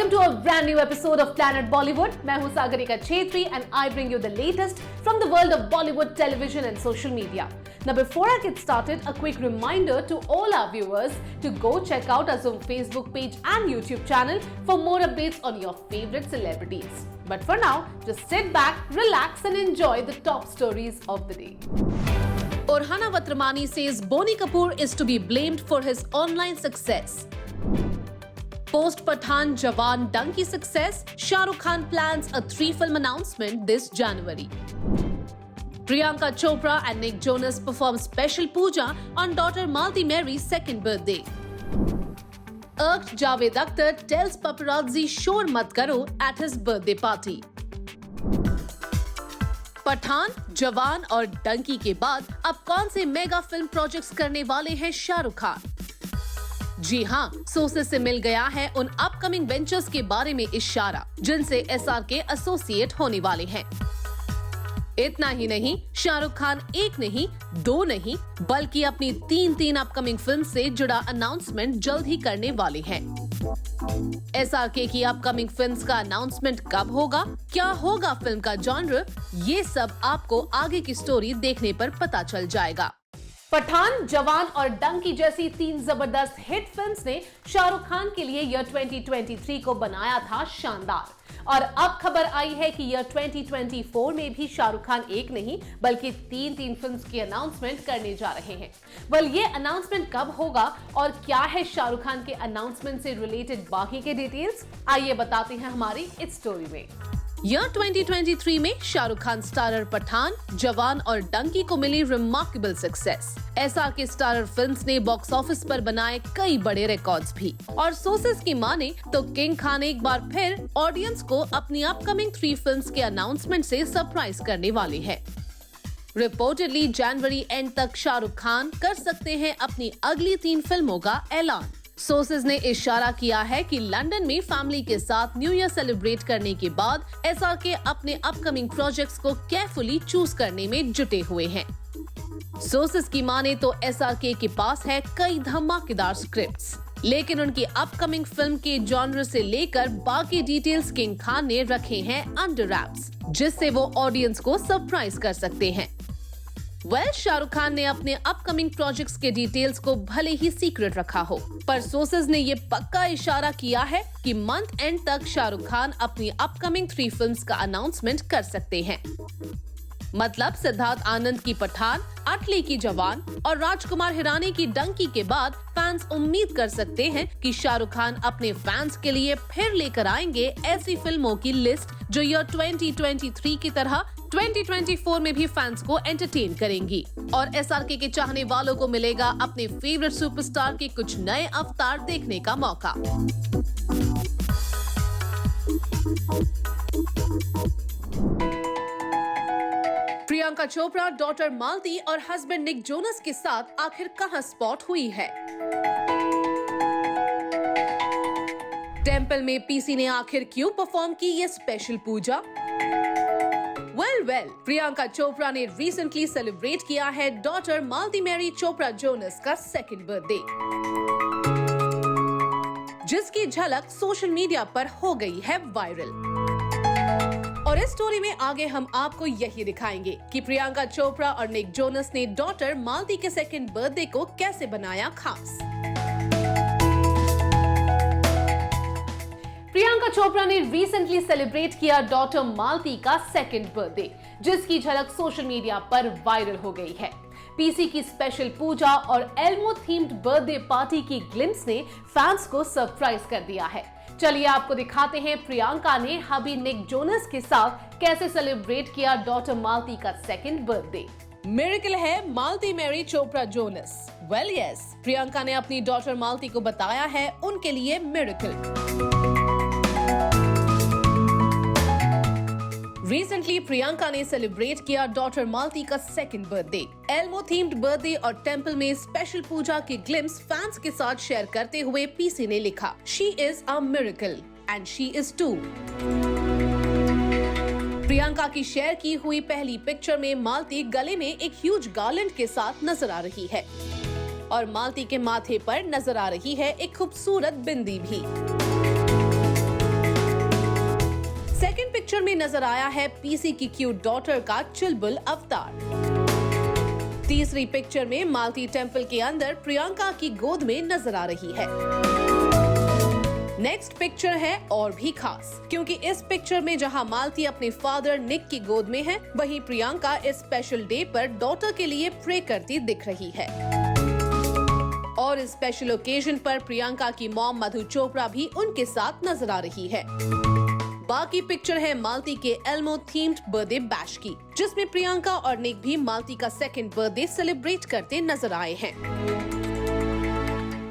Welcome to a brand new episode of Planet Bollywood. मैं हूँ Sagarika Chhetri and I bring you the latest from the world of Bollywood television and social media. Now before I get started, a quick reminder to all our viewers to go check out our Zoom Facebook page and YouTube channel for more updates on your favorite celebrities. But for now, just sit back, relax and enjoy the top stories of the day. Orhana Watramani says Boney Kapoor is to be blamed for his online success. Post Pathaan Jawan Dunki success, Shah Rukh Khan plans a 3-film announcement this January. Priyanka Chopra and Nick Jonas perform special puja on daughter Malti Mary's second birthday. Irked Javed Akhtar tells paparazzi shor mat karo at his birthday party. Pathan, जवान और डंकी के बाद अब कौन से mega film projects करने वाले हैं शाहरुख खान? जी हां, सोर्सेस से मिल गया है उन अपकमिंग वेंचर्स के बारे में इशारा जिनसे एसआरके एसोसिएट होने वाले हैं। इतना ही नहीं, शाहरुख खान एक नहीं, दो नहीं, बल्कि अपनी तीन अपकमिंग फिल्म से जुड़ा अनाउंसमेंट जल्द ही करने वाले हैं। एसआरके की अपकमिंग फिल्म्स का अनाउंसमेंट कब होगा, क्या होगा फिल्म का जॉनर, ये सब आपको आगे की स्टोरी देखने पर पता चल जाएगा। पठान, जवान और डंकी जैसी 3 जबरदस्त हिट फिल्म्स ने शाहरुख खान के लिए ईयर 2023 को बनाया था शानदार। और अब खबर आई है कि ईयर 2024 में भी शाहरुख खान एक नहीं बल्कि तीन फिल्म्स की अनाउंसमेंट करने जा रहे हैं। वेल, ये अनाउंसमेंट कब होगा और क्या है शाहरुख खान के अनाउंसमेंट से रिलेटेड बाकी के डिटेल्स, आइए बताते हैं हमारी इस स्टोरी में। ईयर 2023 में शाहरुख खान स्टारर पठान, जवान और डंकी को मिली remarkable success. SRK starrer films ने बॉक्स ऑफिस पर बनाए कई बड़े रिकॉर्ड्स भी। और सोर्सेस की माने तो किंग खान एक बार फिर ऑडियंस को अपनी अपकमिंग 3 फिल्म्स के अनाउंसमेंट से सरप्राइज करने वाले हैं। रिपोर्टेडली जनवरी एंड तक शाहरुख खान कर सकते हैं अपनी अगली 3 फिल्मों का ऐलान। सोर्सेज ने इशारा किया है कि लंदन में फैमिली के साथ न्यू ईयर सेलिब्रेट करने के बाद एसआरके अपने अपकमिंग प्रोजेक्ट्स को केयरफुली चूज करने में जुटे हुए हैं। सोर्सेज की माने तो एसआरके के पास है कई धमाकेदार स्क्रिप्ट्स, लेकिन उनकी अपकमिंग फिल्म के जॉनर से लेकर बाकी डिटेल्स किंग खान ने रखे हैं अंडर रैप्स, जिससे वो ऑडियंस को सरप्राइज कर सकते हैं। शाहरुख खान ने अपने अपकमिंग प्रोजेक्ट्स के डिटेल्स को भले ही सीक्रेट रखा हो, पर सोर्सेज ने ये पक्का इशारा किया है कि मंथ एंड तक शाहरुख खान अपनी अपकमिंग 3 फिल्म्स का अनाउंसमेंट कर सकते हैं। मतलब सिद्धार्थ आनंद की पठान, अटली की जवान और राजकुमार हिरानी की डंकी के बाद फैंस उम्मीद कर सकते हैं कि शाहरुख खान अपने फैंस के लिए फिर लेकर आएंगे ऐसी फिल्मों की लिस्ट जो ईयर 2023 की तरह 2024 में भी फैंस को एंटरटेन करेंगी। और एसआरके के चाहने वालों को मिलेगा अपने फेवरेट सुपरस्टार के कुछ नए अवतार देखने का मौका। प्रियंका चोपड़ा डॉटर मालती और हस्बैंड निक जोनस के साथ आखिर कहां स्पॉट हुई है? टेंपल में पीसी ने आखिर क्यों परफॉर्म की ये स्पेशल पूजा? वेल, प्रियंका चोपड़ा ने रिसेंटली सेलिब्रेट किया है डॉटर मालती मैरी चोपड़ा जोनस का 2nd बर्थडे, जिसकी झलक सोशल मीडिया पर हो गई है वायरल। और इस स्टोरी में आगे हम आपको यही दिखाएंगे कि प्रियंका चोपड़ा और निक जोनस ने डॉटर मालती के 2nd बर्थडे को कैसे बनाया खास। प्रियंका चोपड़ा ने रिसेंटली सेलिब्रेट किया डॉटर मालती का 2nd बर्थडे, जिसकी झलक सोशल मीडिया पर वायरल हो गई है। पीसी की स्पेशल पूजा और एल्मो थीम्ड बर्थडे पार्टी की ग्लिम्स ने फैंस को सरप्राइज कर दिया है। चलिए आपको दिखाते हैं प्रियंका ने हबी निक जोनस के साथ कैसे सेलिब्रेट किया डॉटर मालती का 2nd बर्थडे। मिरेकल है Malti Marie Chopra Jonas. Well yes, Priyanka ने अपनी डॉटर मालती को बताया है उनके लिए मिरेकल। रिसेंटली प्रियंका ने सेलिब्रेट किया डॉटर मालती का 2nd बर्थडे। एल्मो थीम्ड बर्थडे और टेंपल में स्पेशल पूजा की ग्लिम्स फैंस के साथ शेयर करते हुए पीसी ने लिखा, she is a miracle and she is too. Priyanka की शेयर की हुई पहली पिक्चर में मालती गले में एक ह्यूज गार्लैंड के साथ नजर आ रही है और मालती के माथे पर नजर आ रही है एक खूबसूरत बिंदी भी। पिक्चर में नजर आया है पीसी की क्यूट डॉटर का चुलबुल अवतार। तीसरी पिक्चर में मालती टेम्पल के अंदर प्रियंका की गोद में नजर आ रही है। नेक्स्ट पिक्चर है और भी खास, क्योंकि इस पिक्चर में जहां मालती अपने फादर निक की गोद में है, वहीं प्रियंका इस स्पेशल डे पर डॉटर के लिए प्रे करती दिख रही है। और इस स्पेशल ओकेजन पर प्रियंका की मॉम मधु चोपड़ा भी उनके साथ नजर आ रही है। बाकी पिक्चर है मालती के एल्मो थीम्ड बर्थडे बैश की, जिसमें प्रियंका और निक भी मालती का सेकंड बर्थडे सेलिब्रेट करते नजर आए हैं।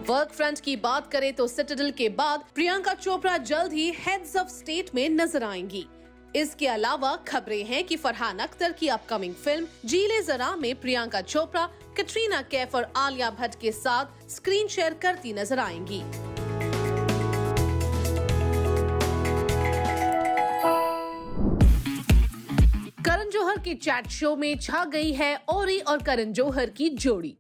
वर्क फ्रंट की बात करें तो सिटाडेल के बाद प्रियंका चोपड़ा जल्द ही हेड्स ऑफ स्टेट में नजर आएंगी। इसके अलावा खबरें हैं कि फरहान अख्तर की अपकमिंग फिल्म जीले जरा में प्रियंका चोपड़ा कैटरीना कैफ और आलिया भट्ट के साथ स्क्रीन शेयर करती नजर आएंगी। करण जौहर के चैट शो में छा गई है औरी और करण जौहर की जोड़ी।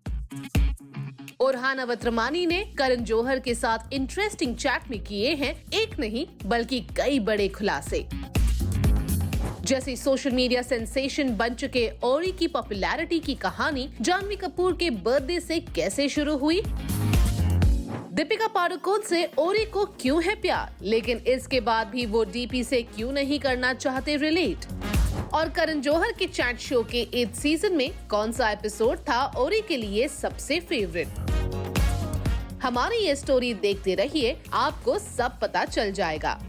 ओरहान अवत्रमानी ने करण जौहर के साथ इंटरेस्टिंग चैट में किए हैं एक नहीं बल्कि कई बड़े खुलासे। जैसे सोशल मीडिया सेंसेशन बन चुके औरी की पॉपुलैरिटी की कहानी जानवी कपूर के बर्थडे से कैसे शुरू हुई, दीपिका पादुकोण से औरी को क्यों है प्यार, लेकिन इसके बाद भी वो डीपी से क्यों नहीं करना चाहते रिलेट, और करण जौहर के चैट शो के 8th सीजन में कौन सा एपिसोड था औरी के लिए सबसे फेवरेट। हमारी ये स्टोरी देखते रहिए, आपको सब पता चल जाएगा।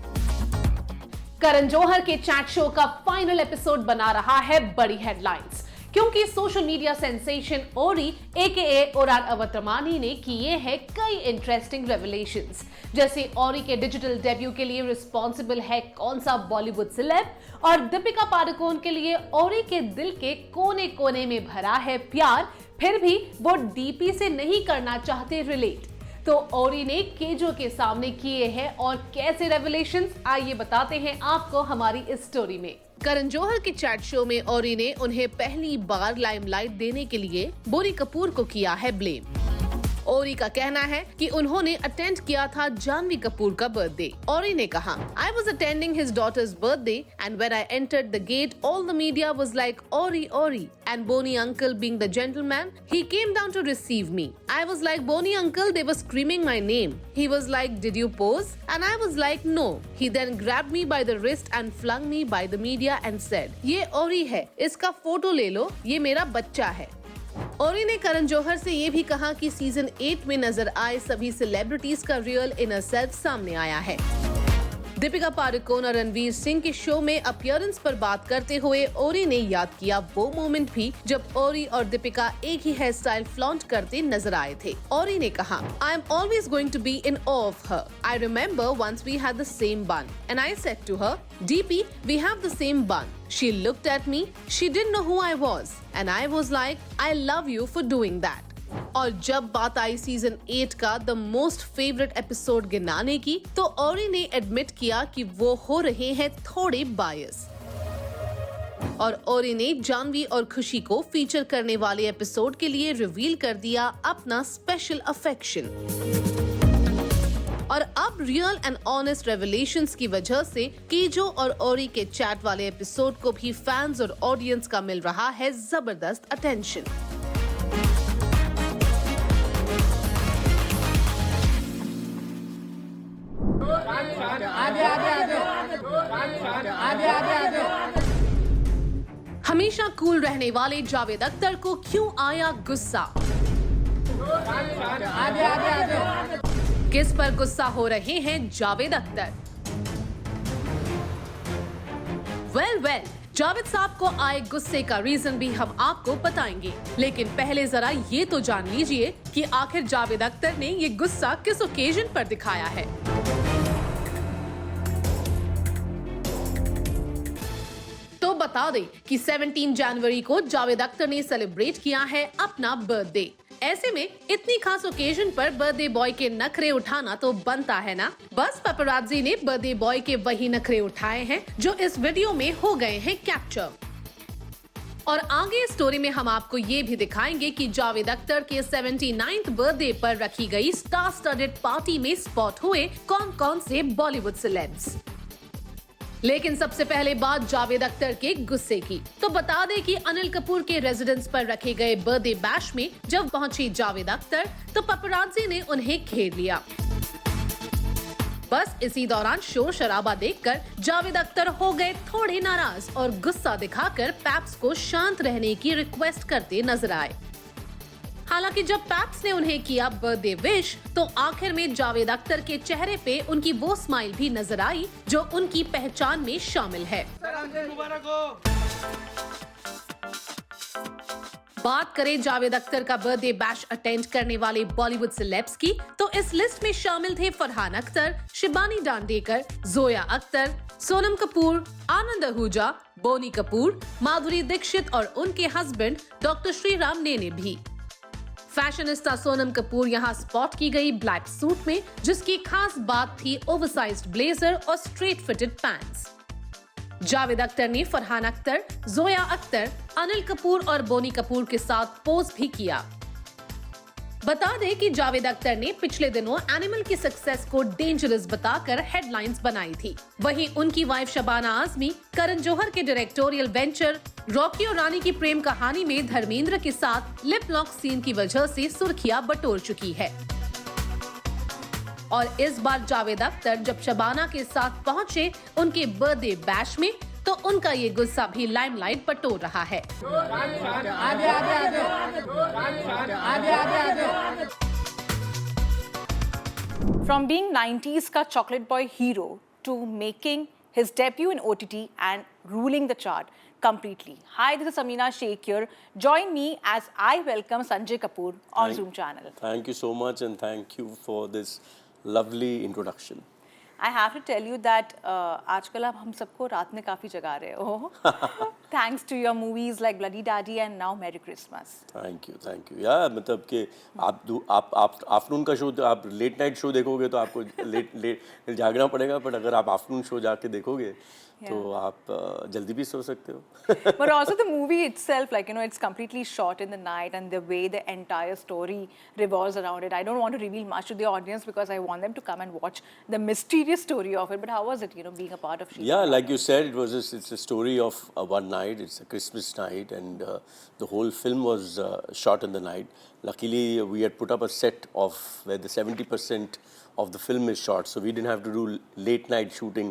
करण जौहर के चैट शो का फाइनल एपिसोड बना रहा है बड़ी हेडलाइंस, क्योंकि सोशल मीडिया सेंसेशन औरी AKA ओरहान अवत्रमानी ने किए हैं कई इंटरेस्टिंग रेवलेशंस। जैसे औरी के डिजिटल डेब्यू के लिए रिस्पॉन्सिबल है कौन सा बॉलीवुड सेलेब, और दीपिका पादुकोण के लिए औरी के दिल के कोने कोने में भरा है प्यार, फिर भी वो डीपी से नहीं करना चाहते रिलेट। तो औरी ने केजो के सामने किए हैं और कैसे रेवलेशंस, आइए बताते हैं आपको हमारी इस स्टोरी में। करण जौहर के चैट शो में औरी ने उन्हें पहली बार लाइमलाइट देने के लिए बोनी कपूर को किया है ब्लेम। औरी का कहना है कि उन्होंने अटेंड किया था जानवी कपूर का बर्थडे। औरी ने कहा, I was attending his daughter's birthday and when I entered the gate, all the media was like Ori Ori, and Bonnie uncle being the gentleman, he came down to receive me. I was like, Bonnie uncle, they were screaming my name. He was like, did you pose? And I was like, no. He then grabbed me by the wrist and flung me by the media and said, ये औरी है, इसका photo ले लो, ये मेरा बच्चा है। औरी ने करण जौहर से ये भी कहा कि सीजन 8 में नजर आए सभी सेलिब्रिटीज का रियल इनर सेल्फ सामने आया है। दीपिका पादुकोण और रणवीर सिंह के शो में अपीयरेंस पर बात करते हुए औरी ने याद किया वो मोमेंट भी जब औरी और दीपिका एक ही हेयर स्टाइल फ्लॉन्ट करते नजर आए थे। औरी ने कहा, I am always going to be in awe of her. I remember once we had the same bun and I said to her, DP, we have the same bun. She looked at me, she didn't know who I was and I was like, I love you for doing that. और जब बात आई season 8 का the most favourite episode गिनाने की, तो औरी ने admit किया कि वो हो रहे हैं थोड़े बायस। और औरी ने जानवी और खुशी को फीचर करने वाले एपिसोड के लिए रिवील कर दिया अपना स्पेशल अफेक्शन। और अब रियल एंड ऑनेस्ट रेवलेशंस की वजह से केजो और औरी के चैट वाले एपिसोड को भी फैंस और ऑडियंस का मिल रहा है जबरदस्त अटेंशन। हमेशा कूल रहने वाले जावेद अख्तर को क्यों आया गुस्सा? किस पर गुस्सा हो रहे हैं जावेद अख्तर? वेल, जावेद साहब को आए गुस्से का रीजन भी हम आपको बताएंगे, लेकिन पहले जरा ये तो जान लीजिए कि आखिर जावेद अख्तर ने ये गुस्सा किस ओकेजन पर दिखाया है। तो बता दें कि 17 जनवरी को जावेद अख्तर ने सेलिब्रेट किया है अपना बर्थडे। ऐसे में इतनी खास ओकेजन पर बर्थडे बॉय के नखरे उठाना तो बनता है ना। बस पेपराज़ी ने बर्थडे बॉय के वही नखरे उठाए हैं जो इस वीडियो में हो गए हैं कैप्चर। और आगे स्टोरी में हम आपको ये भी दिखाएंगे कि जावेद अख्तर के 79th बर्थडे पर रखी गई स्टार स्टडेड पार्टी में स्पॉट हुए कौन कौन से बॉलीवुड सेलेब्स। लेकिन सबसे पहले बात जावेद अख्तर के गुस्से की। तो बता दें कि अनिल कपूर के रेजिडेंस पर रखे गए बर्थडे बैश में जब पहुंचे जावेद अख्तर तो पपराज़ी ने उन्हें घेर लिया। बस इसी दौरान शोर शराबा देखकर जावेद अख्तर हो गए थोड़े नाराज और गुस्सा दिखाकर पैप्स को शांत रहने की रिक्वेस्ट करते नजर आए। हालांकि जब पैप्स ने उन्हें किया बर्थडे विश तो आखिर में जावेद अख्तर के चेहरे पे उनकी वो स्माइल भी नजर आई जो उनकी पहचान में शामिल है। बात करें जावेद अख्तर का बर्थडे बैश अटेंड करने वाले बॉलीवुड सेलेब्स की, तो इस लिस्ट में शामिल थे फरहान अख्तर, शिबानी दांडेकर, जोया अख्तर, सोनम कपूर, आनंद आहूजा, बोनी कपूर, माधुरी दीक्षित और उनके हस्बैंड डॉक्टर श्रीराम नेने भी। फैशनिस्टा सोनम कपूर यहाँ स्पॉट की गई ब्लैक सूट में, जिसकी खास बात थी ओवरसाइज्ड ब्लेजर और straight fitted pants. Javed Akhtar ने फरहान अख्तर, जोया अख्तर, अनिल कपूर और बोनी कपूर के साथ पोज भी किया। बता दें कि जावेद अख्तर ने पिछले दिनों एनिमल की सक्सेस को डेंजरस बताकर हेडलाइंस बनाई थी। वहीं उनकी वाइफ शबाना आजमी करण जौहर के डायरेक्टोरियल वेंचर रॉकी और रानी की प्रेम कहानी में धर्मेंद्र के साथ लिप लॉक सीन की वजह से सुर्खियां बटोर चुकी है। और इस बार जावेद अख्तर जब शबाना के साथ पहुंचे उनके बर्थडे बैश में तो उनका ये गुस्सा भी लाइमलाइट बटोर रहा है। From being 90s का chocolate boy hero to making his debut in OTT and ruling the chart completely. Hi, this is Amina Sheikh here. Join me as I welcome Sanjay Kapoor on Zoom channel. Thank you so much and thank you for this lovely introduction. I have to tell you that आजकल आप हम सबको रात में काफी जगा रहे हो. Thanks to your movies like Bloody Daddy and now Merry Christmas. Thank you, thank you. यार मतलब कि आप आफ्टरनून का शो, आप लेट नाइट शो देखोगे तो आपको लेट जागना पड़ेगा, बट अगर आप आफ्टरनून शो जाके देखोगे तो आप जल्दी भी सो सकते हो। But also the movie itself, like, you know, it's completely shot in the night and the way the entire story revolves around it. I don't want to reveal much to the audience because I want them to come and watch the mysterious story of it. But how was it, you know, being a part of Shri Yeah, like you said, it's a story of one night. It's a Christmas night, and the whole film was shot in the night. Luckily, we had put up a set of where the 70% of the film is shot, so we didn't have to do late night shooting,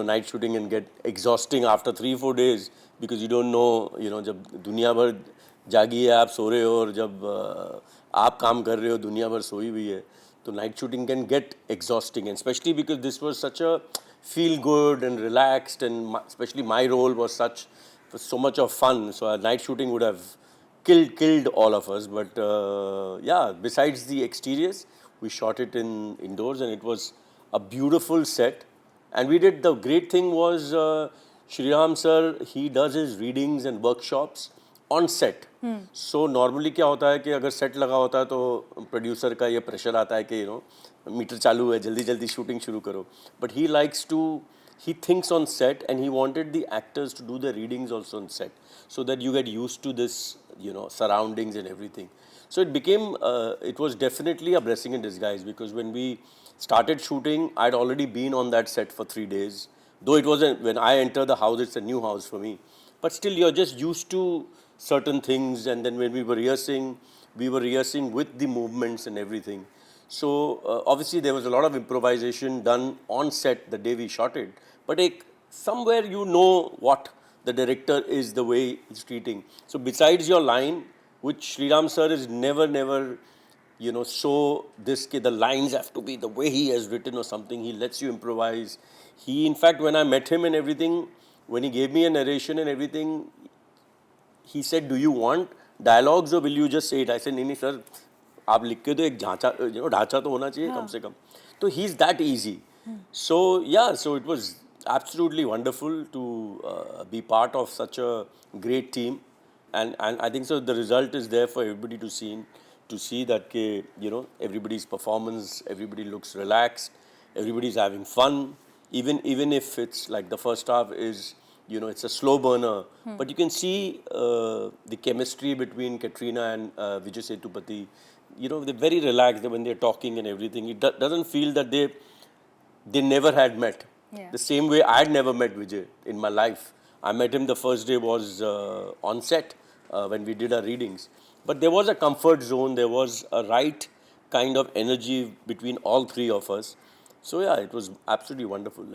night shooting, and get exhausting after 3-4 days because you don't know, जब दुनिया भर जागी है, आप सो रहे हो, और जब आप काम कर रहे हो दुनिया भर सोई हुई है, तो night shooting can get exhausting, and especially because this was such a feel good and relaxed, and especially my role was so much of fun, so night shooting would have killed all of us. But besides the exteriors, we shot it indoors, and it was a beautiful set. And we did, the great thing was Shriram sir, he does his readings and workshops on set. So normally क्या होता है कि अगर set लगा होता है तो producer का ये pressure आता है कि मीटर चालू है, जल्दी जल्दी shooting शुरू करो. But he thinks on set, and he wanted the actors to do the readings also on set, so that you get used to this, surroundings and everything. So it was definitely a blessing in disguise, because when we started shooting, I'd already been on that set for 3 days. Though it wasn't, when I enter the house, it's a new house for me. But still, you're just used to certain things, and then when we were rehearsing with the movements and everything. So obviously there was a lot of improvisation done on set the day we shot it. But somewhere what the director is, the way he's treating. So besides your line, which Shriram sir is never, show this, the lines have to be the way he has written or something. He lets you improvise. He, in fact, when I met him and everything, when he gave me a narration and everything, he said, "Do you want dialogues or will you just say it?" I said, "नहीं sir, आप लिख के तो एक ढांचा तो होना चाहिए कम से कम." So he's that easy. So so it was absolutely wonderful to be part of such a great team, and I think so the result is there for everybody to see that everybody's performance, everybody looks relaxed, everybody's having fun, even if it's like the first half is it's a slow burner, but you can see the chemistry between Katrina and Vijay Sethupathi. They're very relaxed when they're talking and everything. It doesn't feel that they never had met. Yeah. The same way I had never met Vijay in my life. I met him the first day was on set when we did our readings. But there was a comfort zone, there was a right kind of energy between all three of us. So yeah, it was absolutely wonderful.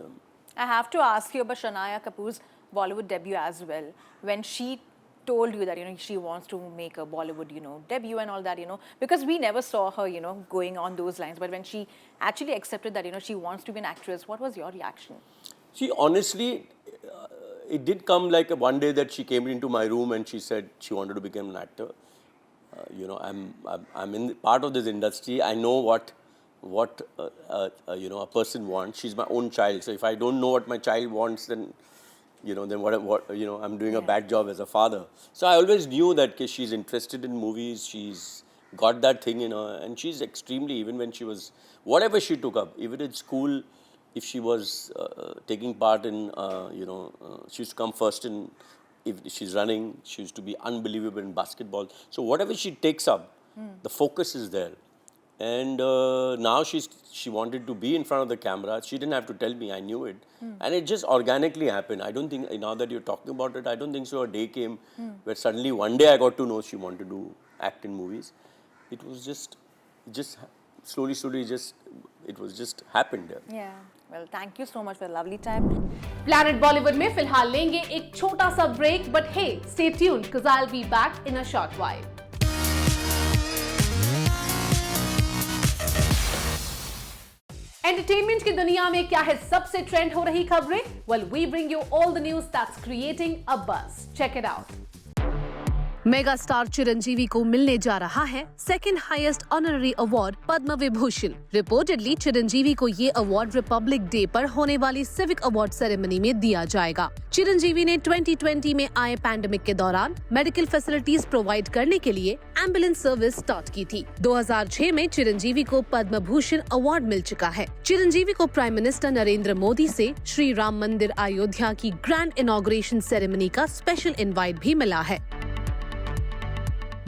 I have to ask you about Shania Kapoor's Bollywood debut as well. When she told you that, she wants to make a Bollywood, debut and all that, because we never saw her, going on those lines. But when she actually accepted that, she wants to be an actress, what was your reaction? She honestly, it did come like one day that she came into my room and she said she wanted to become an actor. I'm in part of this industry. I know what a person wants. She's my own child. So if I don't know what my child wants, then I'm doing a bad job as a father. So I always knew that she's interested in movies. She's got that thing in her, and she's extremely, even when she was, whatever she took up, even in school, if she was taking part in, she used to come first in, if she's running, she used to be unbelievable in basketball. So whatever she takes up, the focus is there. And now she wanted to be in front of the camera. She didn't have to tell me, I knew it. And it just organically happened. I don't think, now that you're talking about it, I don't think so a day came where suddenly one day I got to know she wanted to act in movies. It was just slowly, it was just happened. Yeah. Well, thank you so much for the lovely time. Planet Bollywood में फिलहाल लेंगे एक छोटा सा break, but hey, stay tuned because I'll be back in a short while. Entertainment की दुनिया में क्या है सबसे ट्रेंड हो रही खबरें? Well, we bring you all the news that's creating a buzz. Check it out. Mega star Chiranjeevi को मिलने जा रहा है second highest honorary award Padma Vibhushan. Reportedly Chiranjeevi को ये अवार्ड रिपब्लिक डे पर होने वाली सिविक अवार्ड सेरेमनी में दिया जाएगा। चिरंजीवी ने 2020 में आए पैंडेमिक के दौरान मेडिकल फैसिलिटीज प्रोवाइड करने के लिए एम्बुलेंस सर्विस स्टार्ट की थी। 2006 में चिरंजीवी को पद्म भूषण अवार्ड मिल चुका है। चिरंजीवी को प्राइम मिनिस्टर नरेंद्र मोदी से श्री राम मंदिर अयोध्या की ग्रैंड इनॉग्रेशन सेरेमनी का स्पेशल इनवाइट भी मिला है।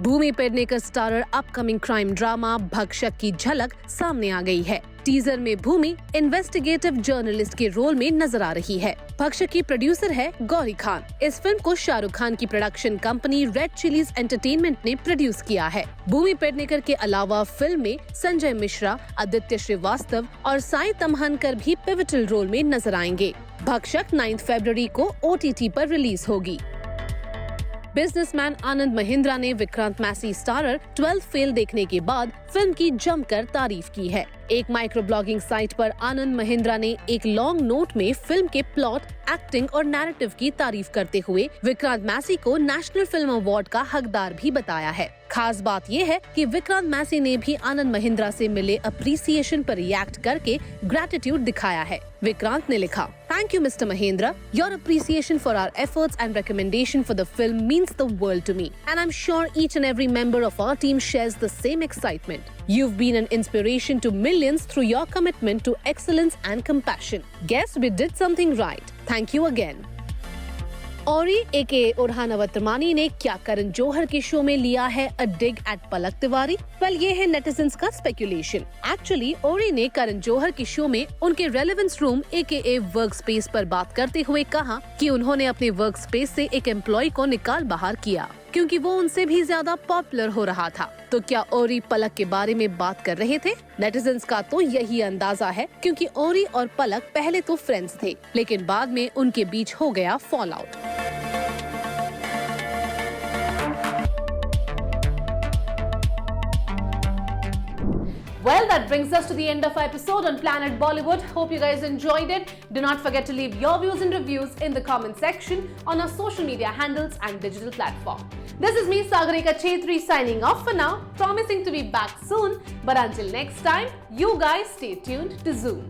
Bhumi Pednekar starrer upcoming crime drama Bhakshak की झलक सामने आ गई है। टीजर में भूमि इन्वेस्टिगेटिव जर्नलिस्ट के रोल में नजर आ रही है। भक्षक की प्रोड्यूसर है गौरी खान। इस फिल्म को शाहरुख खान की production company red chillies entertainment ने प्रोड्यूस किया है। भूमि पेडनेकर के अलावा फिल्म में संजय मिश्रा, आदित्य श्रीवास्तव और साई तमहनकर भी पिवटल रोल में नजर आएंगे। भक्षक 9 फरवरी को OTT पर रिलीज होगी। बिजनेसमैन आनंद महिंद्रा ने विक्रांत मैसी स्टारर 12 फेल देखने के बाद फिल्म की जमकर तारीफ की है। एक माइक्रो ब्लॉगिंग साइट पर आनंद महिंद्रा ने एक लॉन्ग नोट में फिल्म के प्लॉट, एक्टिंग और नैरेटिव की तारीफ करते हुए विक्रांत मैसी को नेशनल फिल्म अवार्ड का हकदार भी बताया है। खास बात यह है कि विक्रांत मैसी ने भी आनंद महिंद्रा से मिले अप्रिसिएशन पर रिएक्ट करके ग्रैटिट्यूड दिखाया है। विक्रांत ने लिखा, "Thank you, Mr. Mahindra. Your appreciation for our efforts and recommendation for the film means the world to me, and I'm sure each and every member of our team shares the same excitement. You've been an inspiration to millions through your commitment to excellence and compassion. Guess we did something right. Thank you again." औरी एके उरहान अवतरमानी ने क्या करण जौहर के show में लिया है अ डिग eight पलक Tiwari? Well, ये है netizens का स्पेकुलेशन। एक्चुअली औरी ने करण जौहर के शो में उनके relevance room AKA work space पर बात करते हुए कहा कि उन्होंने अपने वर्क स्पेस से एक एम्प्लॉय को निकाल बाहर किया क्योंकि वो उनसे भी ज्यादा पॉपुलर हो रहा था। तो क्या औरी पलक के बारे में बात कर रहे थे? नेटिजन्स का तो यही अंदाजा है क्योंकि औरी और पलक पहले तो फ्रेंड्स थे, लेकिन बाद में उनके बीच हो गया fall out. Well, that brings us to the end of our episode on Planet Bollywood. Hope you guys enjoyed it. Do not forget to leave your views and reviews in the comment section on our social media handles and digital platform. This is me, Sagarika Chetri, signing off for now, promising to be back soon. But until next time, you guys stay tuned to Zoom.